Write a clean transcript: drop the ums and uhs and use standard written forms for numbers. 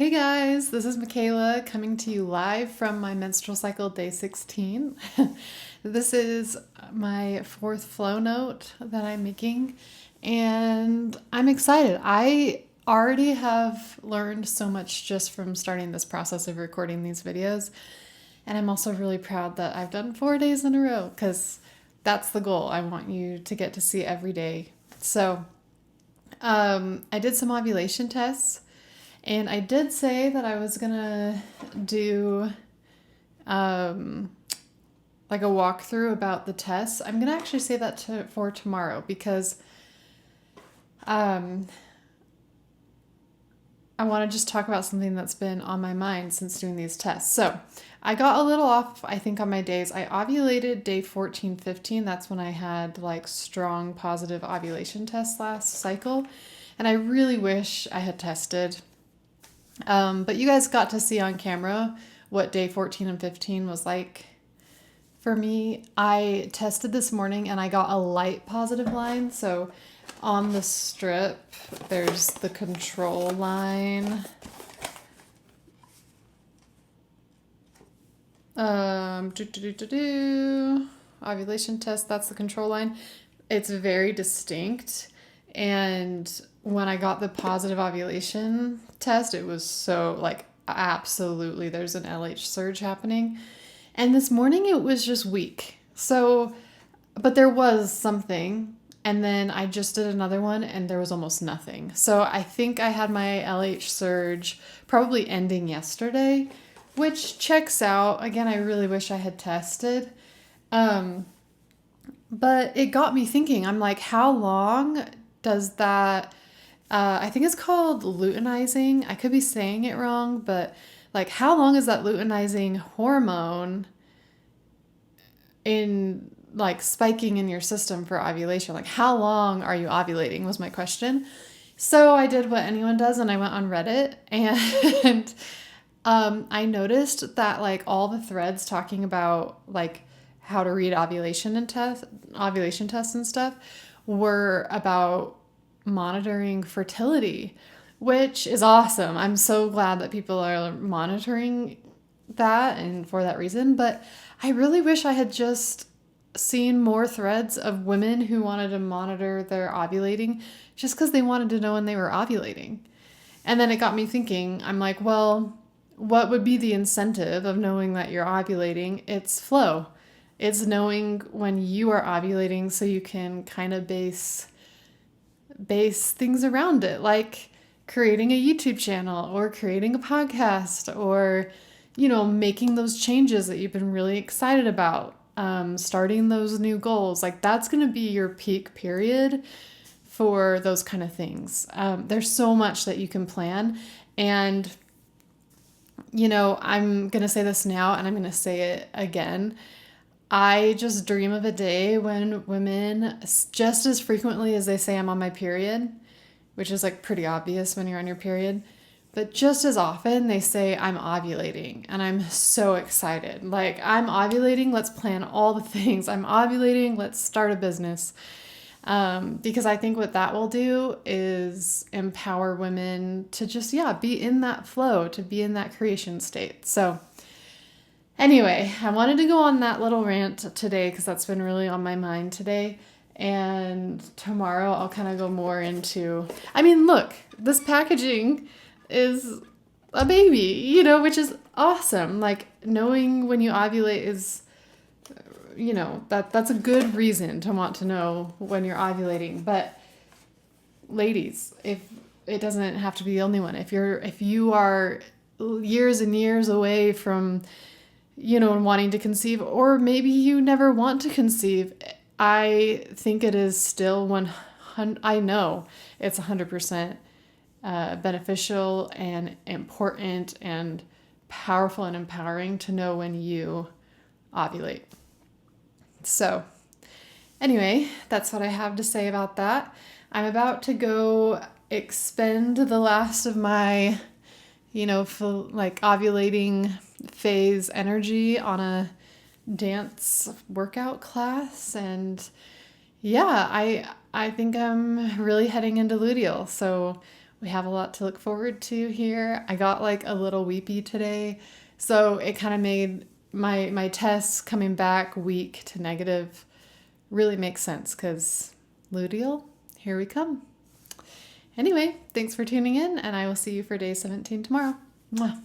Hey guys, this is Michaela coming to you live from my menstrual cycle day 16. This is my fourth flow note that I'm making, and I'm excited. I already have learned so much just from starting this process of recording these videos, and I'm also really proud that I've done 4 days in a row because that's the goal. I want you to get to see every day. So, I did some ovulation tests. And I did say that I was gonna do like a walkthrough about the tests. I'm gonna actually say that for tomorrow because um, I want to just talk about something that's been on my mind since doing these tests. So I got a little off, I think, on my days. I ovulated day 14, 15. That's when I had like strong positive ovulation tests last cycle. And I really wish I had tested. But you guys got to see on camera what day 14 and 15 was like for me. I tested this morning and I got a light positive line. So on the strip, there's the control line. Ovulation test, that's the control line. It's very distinct. And when I got the positive ovulation test, it was so like absolutely there's an LH surge happening. And this morning it was just weak. So, but there was something. And then I just did another one and there was almost nothing. So I think I had my LH surge probably ending yesterday, which checks out. Again, I really wish I had tested. But it got me thinking. I'm like, how long does that, I think it's called luteinizing. I could be saying it wrong, but like how long is that luteinizing hormone in like spiking in your system for ovulation? Like how long are you ovulating was my question. So I did what anyone does and I went on Reddit and I noticed that like all the threads talking about like how to read ovulation tests and stuff were about monitoring fertility, which is awesome. I'm so glad that people are monitoring that and for that reason. But I really wish I had just seen more threads of women who wanted to monitor their ovulating just because they wanted to know when they were ovulating. And then it got me thinking, I'm like, well, what would be the incentive of knowing that you're ovulating? It's flow. It's knowing when you are ovulating so you can kind of base things around it, like creating a YouTube channel or creating a podcast or, making those changes that you've been really excited about, starting those new goals. Like that's going to be your peak period for those kind of things. There's so much that you can plan. And, I'm going to say this now and I'm going to say it again. I just dream of a day when women, just as frequently as they say I'm on my period, which is like pretty obvious when you're on your period, but just as often they say I'm ovulating and I'm so excited. Like I'm ovulating, let's plan all the things. I'm ovulating, let's start a business. Because I think what that will do is empower women to just, be in that flow, to be in that creation state. So anyway, I wanted to go on that little rant today because that's been really on my mind today. And tomorrow I'll kind of go more into, look, this packaging is a baby, which is awesome. Like knowing when you ovulate is, that's a good reason to want to know when you're ovulating. But ladies, if it doesn't have to be the only one, if you are years and years away from wanting to conceive, or maybe you never want to conceive, I think it is still I know it's 100% beneficial and important and powerful and empowering to know when you ovulate. So anyway, that's what I have to say about that. I'm about to go expend the last of my ovulating phase energy on a dance workout class. And I think I'm really heading into luteal. So We have a lot to look forward to here. I got like a little weepy today, so it kind of made my tests coming back weak to negative really makes sense because luteal, here we come. Anyway, thanks for tuning in, and I will see you for day 17 tomorrow. Mwah.